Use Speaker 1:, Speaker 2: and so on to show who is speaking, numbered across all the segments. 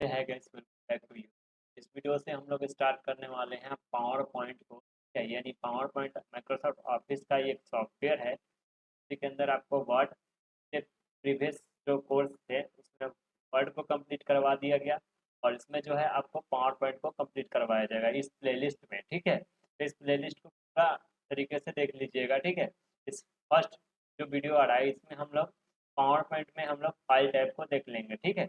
Speaker 1: है guys, welcome back to you. इस video से हम लोग स्टार्ट करने वाले हैं पावर पॉइंट को, ठीक है। यानी पावर पॉइंट माइक्रोसॉफ्ट ऑफिस का एक सॉफ्टवेयर है जिसके अंदर आपको वर्ड के प्रीवियस जो कोर्स थे उसमें वर्ड को कंप्लीट करवा दिया गया, और इसमें जो है आपको पावर पॉइंट को कंप्लीट करवाया जाएगा इस प्लेलिस्ट में, ठीक है। तो इस प्लेलिस्ट को पूरा तरीके से देख लीजिएगा, ठीक है। इस फर्स्ट जो वीडियो आ रहा है इसमें हम लोग पावर पॉइंट में हम लोग फाइल टाइप को देख लेंगे, ठीक है।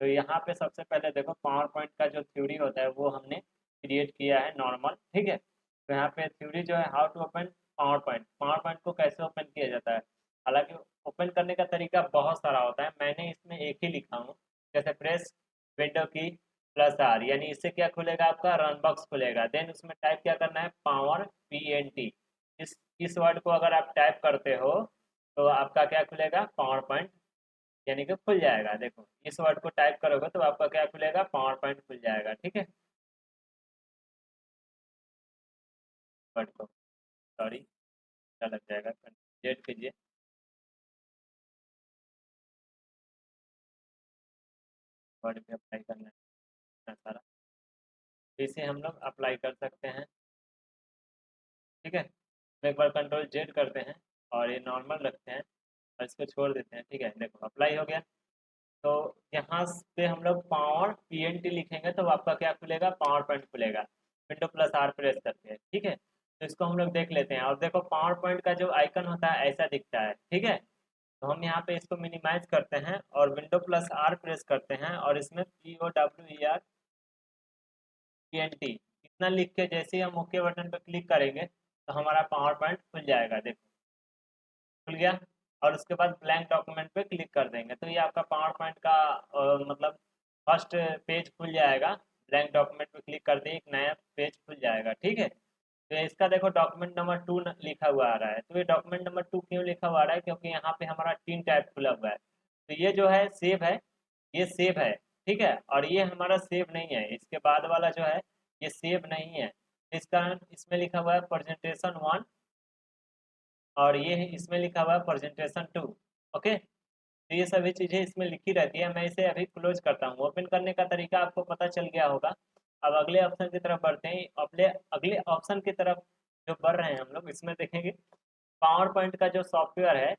Speaker 1: तो यहाँ पे सबसे पहले देखो पावर पॉइंट का जो थ्योरी होता है वो हमने क्रिएट किया है नॉर्मल, ठीक है। तो यहाँ पे थ्योरी जो है how to open PowerPoint को कैसे ओपन किया जाता है। हालांकि ओपन करने का तरीका बहुत सारा होता है, मैंने इसमें एक ही लिखा हूँ। जैसे प्रेस विंडो की प्लस आर, यानी इससे क्या खुलेगा, आपका रन बॉक्स खुलेगा। देन उसमें टाइप क्या करना है, पावर PNT। इस वर्ड को अगर आप टाइप करते हो तो आपका क्या खुलेगा, पावर पॉइंट, यानी कि खुल जाएगा। देखो इस वर्ड को टाइप करोगे तो आपका क्या खुलेगा, पावर पॉइंट खुल जाएगा, ठीक है। वर्ड को, सॉरी, क्या लग जाएगा, जेड कीजिए। वर्ड पे अप्लाई करना है इतना सारा, तो इसे हम लोग अप्लाई कर सकते हैं, ठीक है। तो एक बार कंट्रोल जेड करते हैं और ये नॉर्मल रखते हैं और इसको छोड़ देते हैं, ठीक है। देखो अप्लाई हो गया। तो यहाँ पे हम लोग पावर PNT लिखेंगे तो आपका क्या खुलेगा, पावर पॉइंट खुलेगा, विंडो प्लस आर प्रेस करके, ठीक है। तो इसको हम लोग देख लेते हैं, और देखो पावर पॉइंट का जो आइकन होता है ऐसा दिखता है, ठीक है। तो हम यहाँ पे इसको मिनिमाइज करते हैं और विंडो प्लस आर प्रेस करते हैं, और इसमें POWER PNT इतना लिख के जैसे ही हम ओके बटन पर क्लिक करेंगे तो हमारा पावर पॉइंट खुल जाएगा। देखो खुल गया। और उसके बाद ब्लैंक डॉक्यूमेंट पे क्लिक कर देंगे तो ये आपका पावर पॉइंट का मतलब फर्स्ट पेज खुल जाएगा। ब्लैंक डॉक्यूमेंट पे क्लिक कर दिए, एक नया पेज खुल जाएगा, ठीक है। तो इसका देखो डॉक्यूमेंट नंबर 2 लिखा हुआ आ रहा है। तो ये डॉक्यूमेंट नंबर 2 क्यों लिखा हुआ आ रहा है, क्योंकि यहाँ पे हमारा 3 टैब खुला हुआ है। तो ये जो है सेव है, ये सेव है, ठीक है। और ये हमारा सेव नहीं है, इसके बाद वाला जो है ये सेव नहीं है। इस कारण इसमें लिखा हुआ है प्रेजेंटेशन 1, और ये इसमें लिखा हुआ है प्रेजेंटेशन 2। ओके, तो ये सभी चीज़ें इसमें लिखी रहती है। मैं इसे अभी क्लोज करता हूँ। ओपन करने का तरीका आपको पता चल गया होगा। अब अगले ऑप्शन की तरफ बढ़ते हैं। अगले अगले ऑप्शन की तरफ जो बढ़ रहे हैं हम लोग, इसमें देखेंगे पावर पॉइंट का जो सॉफ्टवेयर है।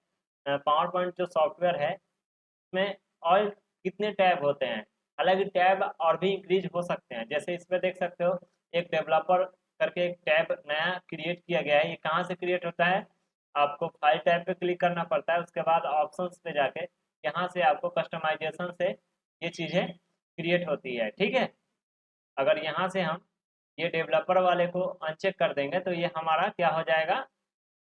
Speaker 1: पावर पॉइंट जो सॉफ्टवेयर है इसमें और कितने टैब होते हैं। हालांकि टैब और भी इंक्रीज हो सकते हैं, जैसे इसमें देख सकते हो एक डेवलपर करके एक टैब नया क्रिएट किया गया है। ये कहाँ से क्रिएट होता है, आपको फाइल टैब पे क्लिक करना पड़ता है, उसके बाद ऑप्शंस पे जाके यहाँ से आपको कस्टमाइजेशन से ये चीज़ें क्रिएट होती है, ठीक है। अगर यहाँ से हम ये डेवलपर वाले को अनचेक कर देंगे तो ये हमारा क्या हो जाएगा,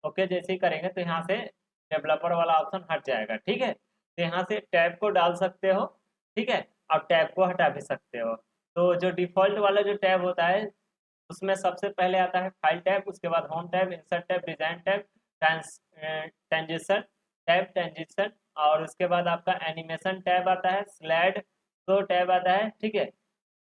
Speaker 1: ओके जैसे ही करेंगे तो यहाँ से डेवलपर वाला ऑप्शन हट जाएगा, ठीक है। तो यहाँ से टैब को डाल सकते हो, ठीक है, और टैब को हटा भी सकते हो। तो जो डिफ़ॉल्ट वाला जो टैब होता है उसमें सबसे पहले आता है फाइल टैब, उसके बाद home tab, insert tab, design tab, transition transition, और उसके बाद आपका एनिमेशन टैब आता है, स्लाइड शो टैब आता है, ठीक है,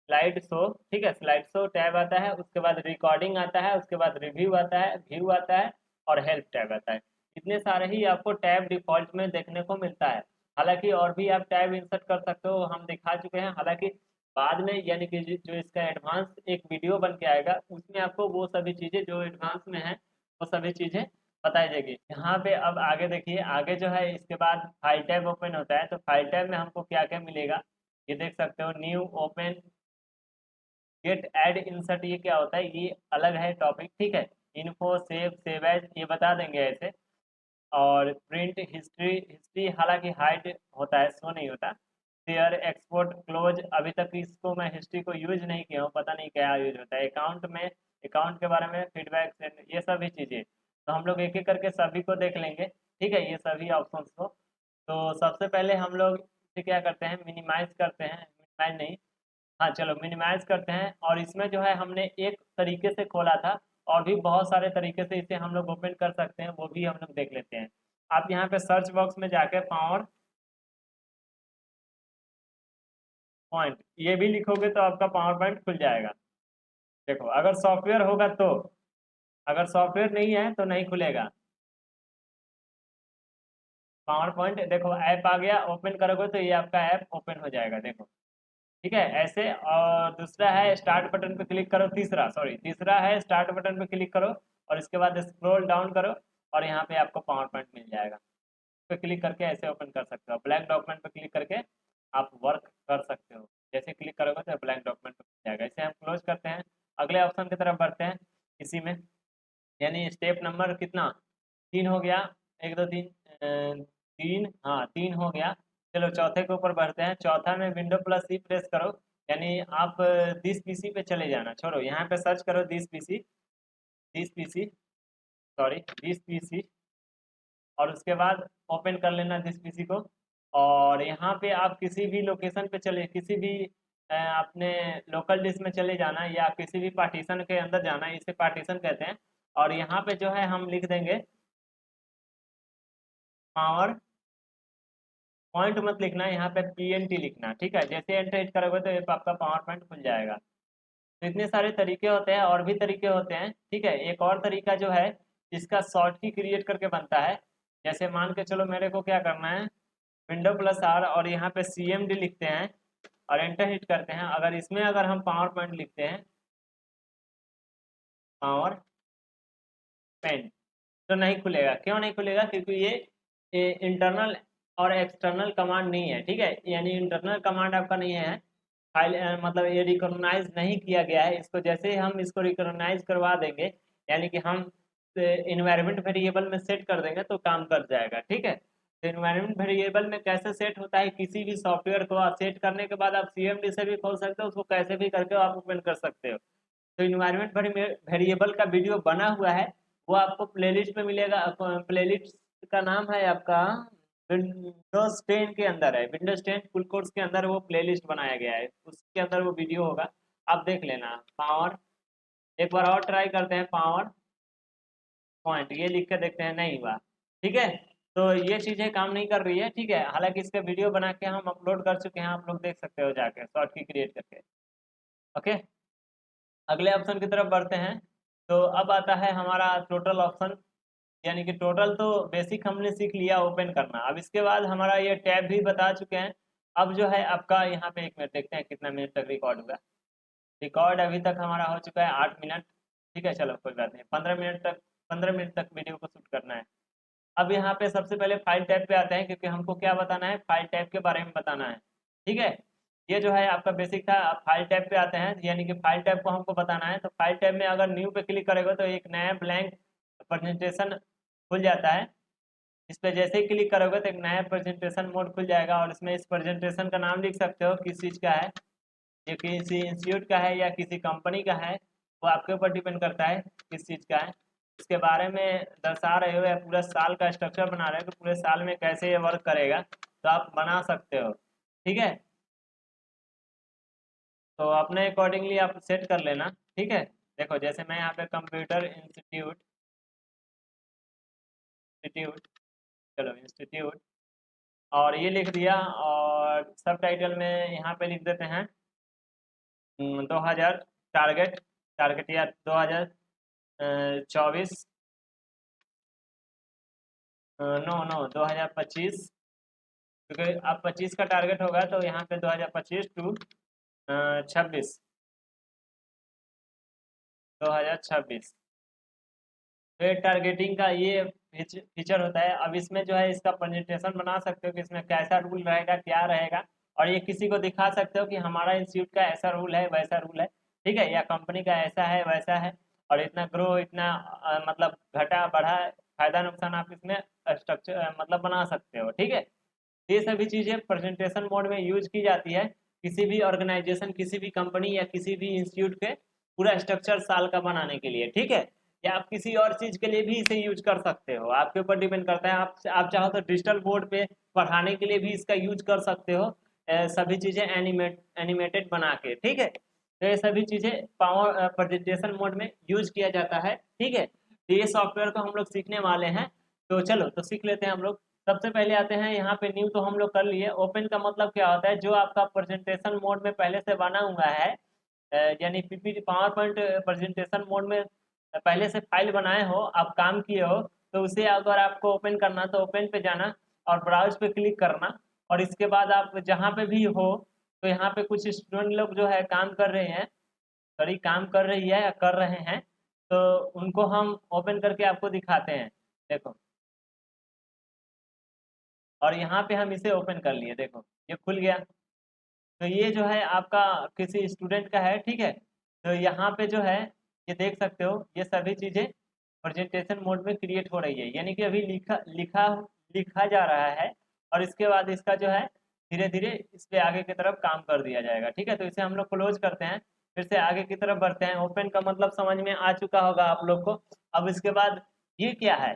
Speaker 1: स्लाइड शो, ठीक है, स्लाइड शो टैब आता है। उसके बाद रिकॉर्डिंग आता है, उसके बाद रिव्यू आता है, व्यू आता है, और हेल्प टैब आता है। इतने सारे ही आपको टैब डिफ़ॉल्ट में देखने को मिलता है। हालांकि और भी आप टैब इंसर्ट कर सकते हो, हम दिखा चुके हैं। हालांकि बाद में यानी कि जो इसका एडवांस एक वीडियो बन के आएगा उसमें आपको वो सभी चीज़ें जो एडवांस में है वो सभी चीज़ें बताई जाएगी। यहाँ पे अब आगे देखिए, आगे जो है इसके बाद फाइल टैब ओपन होता है। तो फाइल टैब में हमको क्या क्या मिलेगा, ये देख सकते हो, new, open, get, add, insert, ये क्या होता है, ये अलग है टॉपिक, ठीक है। इन्फो, सेव, सेव एज, ये बता देंगे ऐसे। और प्रिंट, हिस्ट्री, हिस्ट्री हालांकि हाइड होता है, शो नहीं होता। शेयर, एक्सपोर्ट, क्लोज, अभी तक इसको मैं हिस्ट्री को यूज नहीं किया हूँ, पता नहीं क्या यूज होता है। अकाउंट में, अकाउंट के बारे में फीडबैक सेंड, ये सभी चीज़ें तो हम लोग एक एक करके सभी को देख लेंगे, ठीक है, ये सभी ऑप्शंस को। तो सबसे पहले हम लोग इसे क्या करते हैं, मिनिमाइज करते हैं, मिनिमाइज नहीं, हाँ चलो मिनिमाइज करते हैं। और इसमें जो है हमने एक तरीके से खोला था, और भी बहुत सारे तरीके से इसे हम लोग ओपन कर सकते हैं, वो भी हम लोग देख लेते हैं। आप यहाँ पे सर्च बॉक्स में जाके पावर पॉइंट ये भी लिखोगे तो आपका पावर पॉइंट खुल जाएगा। देखो अगर सॉफ्टवेयर होगा तो, अगर सॉफ्टवेयर नहीं है तो नहीं खुलेगा पावर पॉइंट। देखो ऐप आ गया, ओपन करोगे तो ये आपका ऐप ओपन हो जाएगा, देखो ठीक है ऐसे। और दूसरा है स्टार्ट बटन पे क्लिक करो, तीसरा है स्टार्ट बटन पे क्लिक करो और इसके बाद स्क्रॉल डाउन करो और यहाँ पे आपको पावर पॉइंट मिल जाएगा। पे क्लिक करके ऐसे ओपन कर सकते हो, ब्लैंक डॉक्यूमेंट पे क्लिक करके आप वर्क कर सकते हो। जैसे क्लिक करोगे तो ब्लैंक डॉक्यूमेंट पे खुल जाएगा। इसे हम क्लोज करते हैं, अगले ऑप्शन की तरफ बढ़ते हैं इसी में। यानी स्टेप नंबर कितना, 3 हो गया, 1 2 3 3, हाँ 3 हो गया। चलो चौथे के ऊपर बढ़ते हैं। चौथा में विंडो प्लस सी प्रेस करो, यानी आप दिस पीसी पे चले जाना। छोड़ो, यहाँ पे सर्च करो this PC, sorry this PC, और उसके बाद ओपन कर लेना दिस पीसी को। और यहाँ पे आप किसी भी लोकेशन पे चले, किसी भी अपने लोकल डिस्क में चले जाना या किसी भी पार्टीशन के अंदर जाना, इसे पार्टीशन कहते हैं। और यहाँ पे जो है हम लिख देंगे पावर पॉइंट, मत लिखना यहाँ पे पीएनटी लिखना, ठीक है। जैसे एंटर हिट करोगे तो ये आपका पावर पॉइंट खुल जाएगा। तो इतने सारे तरीके होते हैं, और भी तरीके होते हैं, ठीक है। एक और तरीका जो है जिसका शॉर्ट की क्रिएट करके बनता है, जैसे मान के चलो मेरे को क्या करना है, विंडो प्लस आर और यहाँ पे CMD लिखते हैं और एंटर हिट करते हैं। अगर इसमें अगर हम पावर पॉइंट लिखते हैं, पावर पेंट, तो नहीं खुलेगा। क्यों नहीं खुलेगा, क्योंकि ये इंटरनल और एक्सटर्नल कमांड नहीं है, ठीक है। यानी इंटरनल कमांड आपका नहीं है, फाइल मतलब ये रिकॉग्नाइज नहीं किया गया है इसको। जैसे ही हम इसको रिकॉग्नाइज करवा देंगे, यानी कि हम इन्वायरमेंट वेरिएबल में सेट कर देंगे तो काम कर जाएगा, ठीक है। तो इन्वायरमेंट वेरिएबल में कैसे सेट होता है, किसी भी सॉफ्टवेयर को आप सेट करने के बाद आप CMD से भी खोल सकते हो, उसको कैसे भी करके आप ओपन कर सकते हो। तो इन्वायरमेंट वेरिएबल का वीडियो बना हुआ है, वो आपको प्लेलिस्ट में मिलेगा। प्लेलिस्ट का नाम है आपका विंडोज 10 के अंदर है, विंडोज 10 फुल कोर्स के अंदर वो प्लेलिस्ट बनाया गया है, उसके अंदर वो वीडियो होगा, आप देख लेना। पावर, एक बार और ट्राई करते हैं, पावर पॉइंट ये लिख के देखते हैं, नहीं हुआ, ठीक है। तो ये चीज़ें काम नहीं कर रही है, ठीक है। हालांकि इसका वीडियो बना के हम अपलोड कर चुके हैं, आप लोग देख सकते हो जाके शॉर्ट की क्रिएट करके। ओके, अगले ऑप्शन की तरफ बढ़ते हैं। तो अब आता है हमारा टोटल ऑप्शन, यानी कि टोटल तो बेसिक हमने सीख लिया ओपन करना। अब इसके बाद हमारा ये टैब भी बता चुके हैं। अब जो है आपका यहाँ पे 1 मिनट देखते हैं कितना मिनट तक रिकॉर्ड हुआ। रिकॉर्ड अभी तक हमारा हो चुका है 8 मिनट, ठीक है। चलो कोई बात नहीं, 15 मिनट तक, 15 मिनट तक वीडियो को शूट करना है। अब यहाँ पे सबसे पहले फाइल टैब पे आते हैं, क्योंकि हमको क्या बताना है, फाइल टैब के बारे में बताना है, ठीक है। ये जो है आपका बेसिक था। अब फाइल टैब पे आते हैं, यानी कि फाइल टैब को हमको बताना है। तो फाइल टैब में अगर न्यू पे क्लिक करेगा तो एक नया ब्लैंक प्रेजेंटेशन खुल जाता है। इस पे जैसे ही क्लिक करोगे तो एक नया प्रेजेंटेशन मोड खुल जाएगा, और इसमें इस प्रेजेंटेशन का नाम लिख सकते हो किस चीज़ का है, ये किसी इंस्टीट्यूट का है या किसी कंपनी का है, वो आपके ऊपर डिपेंड करता है किस चीज़ का है। इसके बारे में दर्शा रहे हो या पूरे साल का स्ट्रक्चर बना रहे हो कि पूरे साल में कैसे ये वर्क करेगा, तो आप बना सकते हो, ठीक है। तो अपने अकॉर्डिंगली आप सेट कर लेना, ठीक है। देखो जैसे मैं यहाँ पे कंप्यूटर इंस्टीट्यूट, चलो इंस्टीट्यूट, और ये लिख दिया। और सब टाइटल में यहाँ पे लिख देते हैं 2000 टारगेट, या 2024, नो नो 2025, क्योंकि अब 25 का टारगेट होगा तो यहाँ पे 2025 टू 26, 2026। तो ये टारगेटिंग का ये फीचर होता है। अब इसमें जो है इसका प्रेजेंटेशन बना सकते हो कि इसमें कैसा रूल रहेगा, क्या रहेगा, और ये किसी को दिखा सकते हो कि हमारा इंस्टीट्यूट का ऐसा रूल है, वैसा रूल है, ठीक है, या कंपनी का ऐसा है वैसा है, और इतना ग्रो, इतना मतलब घटा बढ़ा, फायदा नुकसान आप इसमें स्ट्रक्चर मतलब बना सकते हो, ठीक है। ये सभी चीज़ें प्रेजेंटेशन मोड में यूज की जाती है, किसी भी ऑर्गेनाइजेशन, किसी भी कंपनी या किसी भी इंस्टीट्यूट के पूरा स्ट्रक्चर साल का बनाने के लिए, ठीक है। या आप किसी और चीज़ के लिए भी इसे यूज कर सकते हो, आपके ऊपर डिपेंड करता है। आप चाहो तो डिजिटल बोर्ड पे पढ़ाने के लिए भी इसका यूज कर सकते हो, सभी चीज़ें एनिमेटेड बना के, ठीक है। तो ये सभी चीज़ें पावर प्रेजेंटेशन मोड में यूज किया जाता है, ठीक है। तो ये सॉफ्टवेयर को हम लोग सीखने वाले हैं, तो चलो तो सीख लेते हैं हम लोग। सबसे पहले आते हैं यहाँ पे, न्यू तो हम लोग कर लिए। ओपन का मतलब क्या होता है, जो आपका प्रेजेंटेशन मोड में पहले से बना हुआ है, यानी PPT power point presentation mode में पहले से फाइल बनाए हो, आप काम किए हो, तो उसे अगर आपको ओपन करना तो ओपन पे जाना और ब्राउज पे क्लिक करना, और इसके बाद आप जहाँ पे भी हो तो यहाँ पे कुछ स्टूडेंट लोग जो है काम कर रहे हैं, सॉरी काम कर रही है या कर रहे हैं, तो उनको हम ओपन करके आपको दिखाते हैं। देखो, और यहाँ पे हम इसे ओपन कर लिए, देखो ये खुल गया। तो ये जो है आपका किसी स्टूडेंट का है, ठीक है। तो यहाँ पे जो है ये देख सकते हो, ये सभी चीज़ें प्रेजेंटेशन मोड में क्रिएट हो रही है, यानी कि अभी लिखा लिखा लिखा जा रहा है, और इसके बाद इसका जो है धीरे धीरे इस पे आगे की तरफ काम कर दिया जाएगा, ठीक है। तो इसे हम लोग क्लोज करते हैं, फिर से आगे की तरफ बढ़ते हैं। ओपन का मतलब समझ में आ चुका होगा आप लोग को। अब इसके बाद ये क्या है,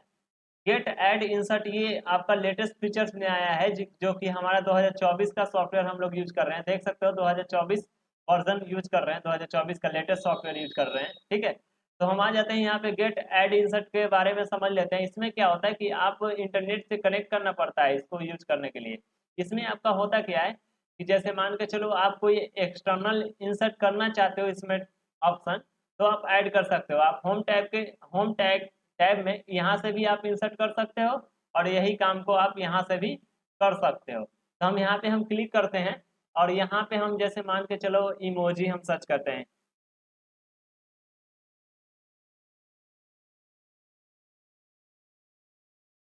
Speaker 1: गेट ऐड इंसर्ट, ये आपका लेटेस्ट फीचर्स में आया है, जो कि हमारा 2024 का सॉफ्टवेयर हम लोग यूज कर रहे हैं। देख सकते हो 2024 वर्जन यूज कर रहे हैं, 2024 का लेटेस्ट सॉफ्टवेयर यूज कर रहे हैं, ठीक है। तो हम आ जाते हैं यहाँ पे गेट ऐड इंसर्ट के बारे में समझ लेते हैं। इसमें क्या होता है कि आप इंटरनेट से कनेक्ट करना पड़ता है इसको यूज करने के लिए। इसमें आपका होता क्या है कि जैसे मान के चलो आप कोई एक्सटर्नल इंसर्ट करना चाहते हो इसमें ऑप्शन, तो आप ऐड कर सकते हो। आप होम टैग टैब में यहाँ से भी आप इंसर्ट कर सकते हो, और यही काम को आप यहाँ से भी कर सकते हो। तो हम यहाँ पे हम क्लिक करते हैं, और यहाँ पे हम जैसे मान के चलो इमोजी हम सर्च करते हैं।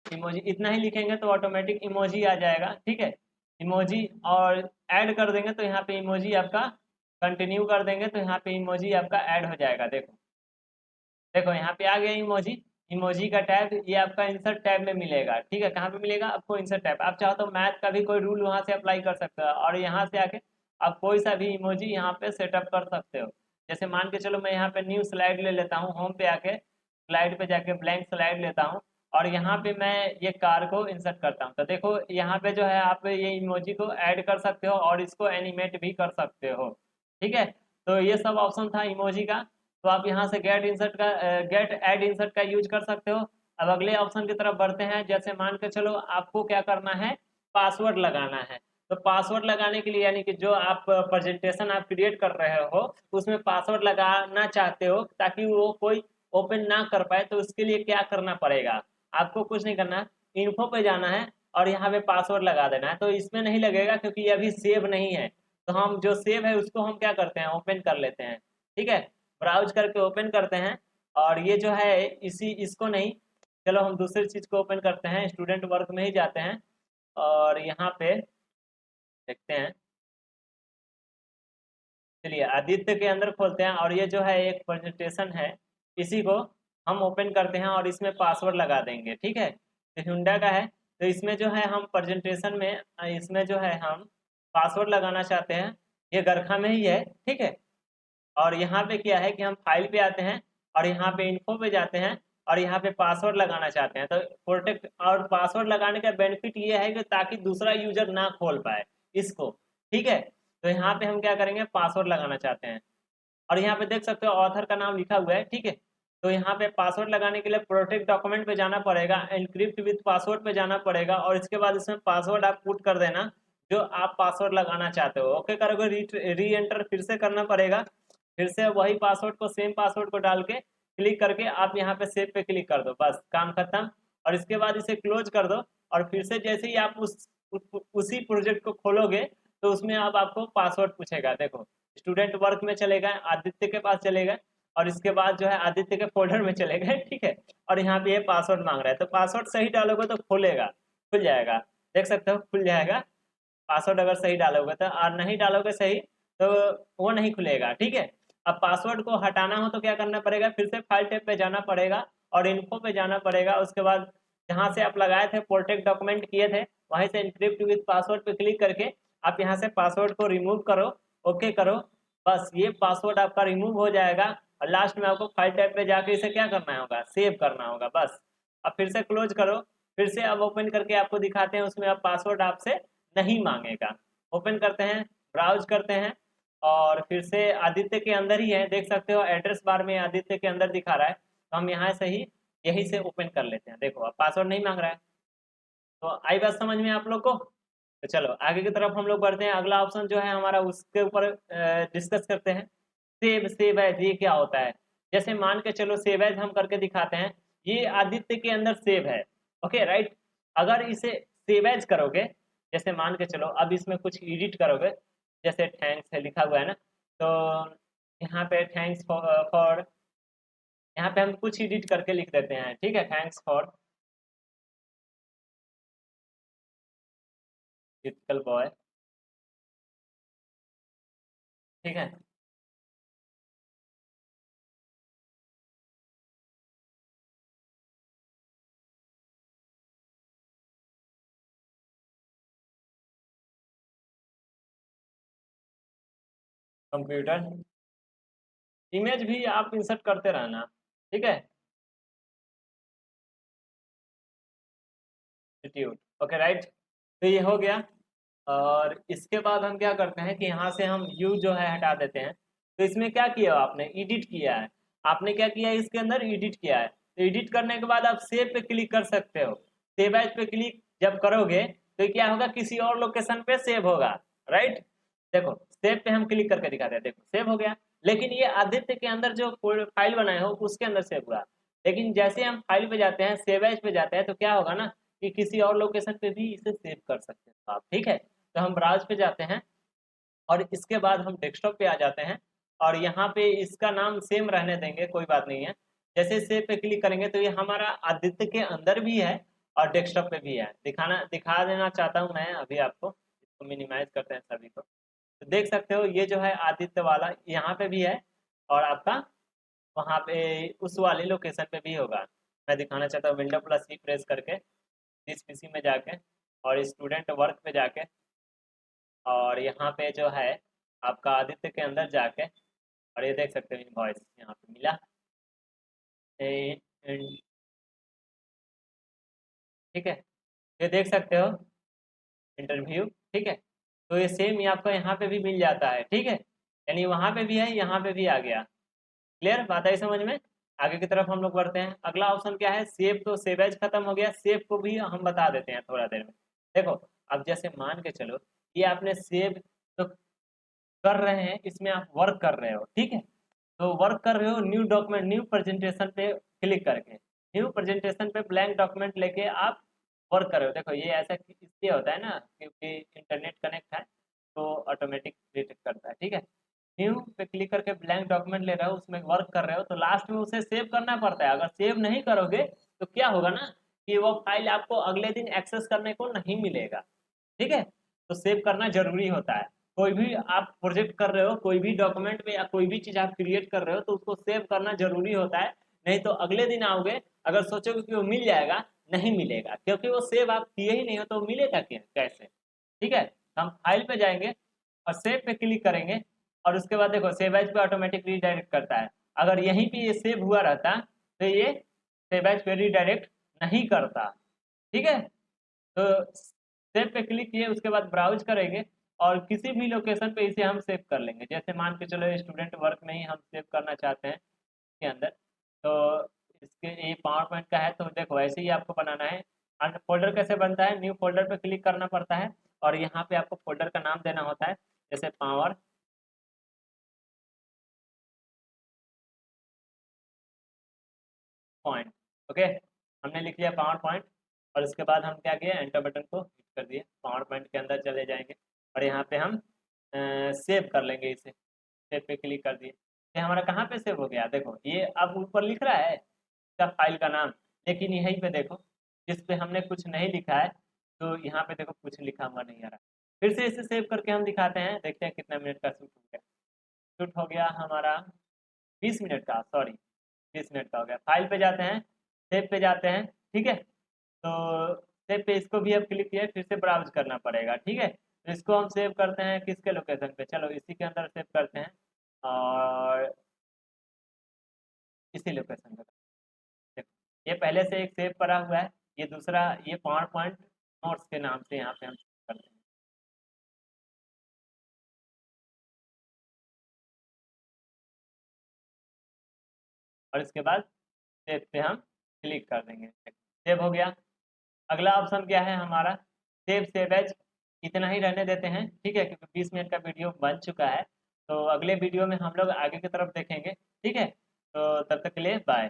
Speaker 1: इमोजी इतना ही लिखेंगे तो ऑटोमेटिक इमोजी आ जाएगा, ठीक है। इमोजी और ऐड कर देंगे तो यहाँ पे इमोजी आपका, कंटिन्यू कर देंगे तो यहाँ पे इमोजी आपका ऐड हो जाएगा। देखो देखो यहाँ पे आ गया इमोजी। इमोजी का टैब ये आपका इंसर्ट टैब में मिलेगा, ठीक है। कहाँ पे मिलेगा आपको, इंसर्ट टैब। आप चाहो तो मैथ का भी कोई रूल वहाँ से अप्लाई कर सकते हो, और यहाँ से आके आप कोई सा भी इमोजी यहाँ पे सेटअप कर सकते हो। जैसे मान के चलो मैं यहाँ पे न्यू स्लाइड ले लेता हूँ, होम पे आके स्लाइड पे जाके ब्लैंक स्लाइड लेता हूँ, और यहाँ पे मैं ये कार को इंसर्ट करता हूँ। तो देखो यहाँ पे जो है आप ये इमोजी को ऐड कर सकते हो और इसको एनिमेट भी कर सकते हो, ठीक है। तो ये सब ऑप्शन था इमोजी का। तो आप यहाँ से गेट ऐड इंसर्ट का यूज कर सकते हो। अब अगले ऑप्शन की तरफ बढ़ते हैं। जैसे मान के चलो आपको क्या करना है, पासवर्ड लगाना है। तो पासवर्ड लगाने के लिए, यानी कि जो आप प्रेजेंटेशन आप क्रिएट कर रहे हो उसमें पासवर्ड लगाना चाहते हो ताकि वो कोई ओपन ना कर पाए, तो उसके लिए क्या करना पड़ेगा, आपको कुछ नहीं करना, इन्फो पे जाना है और यहाँ पे पासवर्ड लगा देना है। तो इसमें नहीं लगेगा क्योंकि ये अभी सेव नहीं है। तो हम जो सेव है उसको हम क्या करते हैं, ओपन कर लेते हैं, ठीक है। ब्राउज करके ओपन करते हैं, और ये जो है इसको नहीं, चलो हम दूसरी चीज़ को ओपन करते हैं, स्टूडेंट वर्क में ही जाते हैं, और यहाँ पे देखते हैं। चलिए आदित्य के अंदर खोलते हैं, और ये जो है एक प्रेजेंटेशन है, इसी को हम ओपन करते हैं और इसमें पासवर्ड लगा देंगे, ठीक है। तो हुंडा का है, तो इसमें जो है हम प्रेजेंटेशन में इसमें जो है हम पासवर्ड लगाना चाहते हैं। ये गरखा में ही है, ठीक है। और यहाँ पे क्या है कि हम फाइल पे आते हैं, और यहाँ पे इन्फो पे जाते हैं, और यहाँ पे पासवर्ड लगाना चाहते हैं। तो प्रोटेक्ट और पासवर्ड लगाने का बेनिफिट ये है कि ताकि दूसरा यूजर ना खोल पाए इसको, ठीक है। तो यहाँ पे हम क्या करेंगे, पासवर्ड लगाना चाहते हैं, और यहाँ पे देख सकते हो ऑथर का नाम लिखा हुआ है, ठीक है। तो यहाँ पे पासवर्ड लगाने के लिए प्रोटेक्ट डॉक्यूमेंट पे जाना पड़ेगा, एनक्रिप्ट विथ पासवर्ड पे जाना पड़ेगा, और इसके बाद इसमें पासवर्ड आप पुट कर देना जो आप पासवर्ड लगाना चाहते हो। ओके करोगे, री एंटर फिर से करना पड़ेगा, फिर से वही पासवर्ड को, सेम पासवर्ड को डाल के क्लिक करके आप यहाँ पे सेव पे क्लिक कर दो, बस काम खत्म। और इसके बाद इसे क्लोज कर दो, और फिर से जैसे ही आप उसी प्रोजेक्ट को खोलोगे तो उसमें अब आपको पासवर्ड पूछेगा। देखो स्टूडेंट वर्क में चले गए, आदित्य के पास चले गए, और इसके बाद जो है आदित्य के फोल्डर में चले गए, ठीक है। और यहाँ पे ये पासवर्ड मांग रहा है, तो पासवर्ड सही डालोगे तो खोलेगा, खुल जाएगा। देख सकते हो खुल जाएगा, पासवर्ड अगर सही डालोगे तो, और नहीं डालोगे सही तो वो नहीं खुलेगा, ठीक है। अब पासवर्ड को हटाना हो तो क्या करना पड़ेगा, फिर से फाइल टैब पे जाना पड़ेगा और इन्फो पे जाना पड़ेगा। उसके बाद जहाँ से आप लगाए थे, प्रोटेक्ट डॉक्यूमेंट किए थे, वहीं से इनक्रिप्ट विथ पासवर्ड पे क्लिक करके आप यहाँ से पासवर्ड को रिमूव करो, ओके करो, बस ये पासवर्ड आपका रिमूव हो जाएगा। और लास्ट में आपको फाइल टैब पे जाके इसे क्या करना होगा, सेव करना होगा, बस। अब फिर से क्लोज करो, फिर से अब ओपन करके आपको दिखाते हैं, उसमें अब पासवर्ड आपसे नहीं मांगेगा। ओपन करते हैं, ब्राउज करते हैं, और फिर से आदित्य के अंदर ही है, देख सकते हो एड्रेस बार में आदित्य के अंदर दिखा रहा है। तो हम यहाँ से ही यहीं से ओपन कर लेते हैं। देखो अब पासवर्ड नहीं मांग रहा है। तो आई बात समझ में आप लोग को। तो चलो आगे की तरफ हम लोग बढ़ते हैं। अगला ऑप्शन जो है हमारा, उसके ऊपर डिस्कस करते हैं। सेव एज, ये क्या होता है। जैसे मान के चलो सेव एज हम करके दिखाते हैं, ये आदित्य के अंदर सेव है, ओके राइट। अगर इसे सेव एज करोगे, जैसे मान के चलो अब इसमें कुछ एडिट करोगे, जैसे थैंक्स है लिखा हुआ है ना, तो यहाँ पे थैंक्स फॉर यहाँ पे हम कुछ एडिट करके लिख देते हैं, ठीक है, थैंक्स फॉर टिपिकल बॉय, ठीक है। कंप्यूटर इमेज भी आप इंसर्ट करते रहना, ठीक है। इंस्टीट्यूट, ओके राइट, तो ये हो गया। और इसके बाद हम क्या करते हैं कि यहाँ से हम यू जो है हटा देते हैं। तो इसमें क्या किया आपने, एडिट किया है, आपने क्या किया है इसके अंदर एडिट किया है। तो एडिट करने के बाद आप सेव पे क्लिक कर सकते हो। सेव एज पे क्लिक जब करोगे तो क्या होगा, किसी और लोकेशन पे सेव होगा, राइट। देखो सेव पे हम क्लिक करके दिखाते हैं, देखो सेव हो गया। लेकिन ये आदित्य के अंदर जो फाइल बनाए हो उसके अंदर सेव हुआ। लेकिन जैसे हम फाइल पे जाते हैं, सेव एज पे जाते हैं, तो क्या होगा ना कि किसी और लोकेशन पे भी इसे सेव कर सकते हैं आप, ठीक है। तो हम ब्राउज पे जाते हैं और इसके बाद हम डेस्कटॉप पे आ जाते हैं। और यहाँ पे इसका नाम सेम रहने देंगे, कोई बात नहीं है। जैसे सेव पे क्लिक करेंगे तो ये हमारा आदित्य के अंदर भी है और डेस्कटॉप पे भी है। दिखा देना चाहता हूँ मैं अभी आपको, इसको मिनिमाइज करते हैं सभी को। तो देख सकते हो ये जो है आदित्य वाला यहाँ पे भी है और आपका वहाँ पे उस वाले लोकेशन पे भी होगा। मैं दिखाना चाहता हूँ, विंडो प्लस ई प्रेस करके इस पीसी में जाके और स्टूडेंट वर्क पे जाके और यहाँ पे जो है आपका आदित्य के अंदर जाके और ये देख सकते हो इनवॉइस यहाँ पे मिला। ए- एंड- ठीक है, ये देख सकते हो इंटरव्यू, ठीक है। तो ये सेम ही आपको यहाँ पे भी मिल जाता है, ठीक है। यानी वहाँ पे भी है, यहाँ पे भी आ गया। क्लियर बात आई समझ में। आगे की तरफ हम लोग बढ़ते हैं। अगला ऑप्शन क्या है, सेव। तो सेव एज खत्म हो गया, सेव को भी हम बता देते हैं थोड़ा देर में। देखो अब जैसे मान के चलो ये आपने सेव तो कर रहे हैं, इसमें आप वर्क कर रहे हो, ठीक है। तो वर्क कर रहे हो, न्यू डॉक्यूमेंट न्यू प्रेजेंटेशन पे क्लिक करके न्यू प्रेजेंटेशन पे ब्लैंक डॉक्यूमेंट लेके आप वर्क कर रहे हो। देखो ये ऐसा इसलिए होता है ना क्योंकि इंटरनेट कनेक्ट है तो ऑटोमेटिक डिटेक्ट करता है, ठीक है। न्यू पे क्लिक करके ब्लैंक डॉक्यूमेंट ले रहे हो, उसमें वर्क कर रहे हो, तो लास्ट में उसे सेव करना पड़ता है। अगर सेव नहीं करोगे तो क्या होगा ना कि वो फाइल आपको अगले दिन एक्सेस करने को नहीं मिलेगा, ठीक है। तो सेव करना जरूरी होता है। कोई भी आप प्रोजेक्ट कर रहे हो, कोई भी डॉक्यूमेंट में या कोई भी चीज आप क्रिएट कर रहे हो तो उसको सेव करना जरूरी होता है। नहीं तो अगले दिन आओगे, अगर सोचोगे कि वो मिल जाएगा, नहीं मिलेगा, क्योंकि वो सेव आप किए ही नहीं हो तो मिलेगा क्या कैसे, ठीक है। हम फाइल पे जाएंगे और सेव पे क्लिक करेंगे और उसके बाद देखो सेव एज पे ऑटोमेटिक रीडायरेक्ट करता है। अगर यहीं पे ये सेव हुआ रहता तो ये सेव एज पे रीडायरेक्ट नहीं करता, ठीक है। तो सेव पे क्लिक किए, उसके बाद ब्राउज करेंगे और किसी भी लोकेशन पे इसे हम सेव कर लेंगे। जैसे मान के चलो स्टूडेंट वर्क में ही हम सेव करना चाहते हैं इसके अंदर। तो इसके ये पावर पॉइंट का है, तो देखो ऐसे ही आपको बनाना है। और फोल्डर कैसे बनता है, न्यू फोल्डर पे क्लिक करना पड़ता है और यहाँ पे आपको फोल्डर का नाम देना होता है, जैसे पावर पॉइंट, ओके। हमने लिख लिया पावर पॉइंट और इसके बाद हम क्या किए, एंटर बटन को हिट कर दिए, पावर पॉइंट के अंदर चले जाएंगे और यहाँ पे हम सेव कर लेंगे इसे। सेव पे क्लिक कर दिए, ये हमारा कहाँ पे सेव हो गया, देखो ये अब ऊपर लिख रहा है इसका फाइल का नाम। लेकिन यहीं पे देखो जिस पे हमने कुछ नहीं लिखा है, तो यहाँ पे देखो कुछ लिखा हुआ नहीं आ रहा। फिर से इसे सेव करके हम दिखाते हैं, देखते हैं कितना मिनट का शूट हो गया। शूट हो गया हमारा 20 मिनट का, सॉरी 20 मिनट का हो गया। फाइल पे जाते हैं, सेव पे जाते हैं, ठीक है। तो सेव पे इसको भी अब क्लिक किया, फिर से ब्राउज करना पड़ेगा, ठीक है। तो इसको हम सेव करते हैं किसके लोकेशन पे, चलो इसी के अंदर सेव करते हैं और इसी लोकेशन पे। देखो ये पहले से एक सेव करा हुआ है, ये दूसरा ये पावर पॉइंट नोट्स के नाम से यहाँ पे हम सेव करते हैं। और इसके बाद सेव पे हम क्लिक कर देंगे, सेव हो गया। अगला ऑप्शन क्या है हमारा, सेव सेव एज। इतना ही रहने देते हैं, ठीक है, क्योंकि 20 मिनट का वीडियो बन चुका है। तो अगले वीडियो में हम लोग आगे की तरफ देखेंगे, ठीक है। तो तब तक के लिए बाय।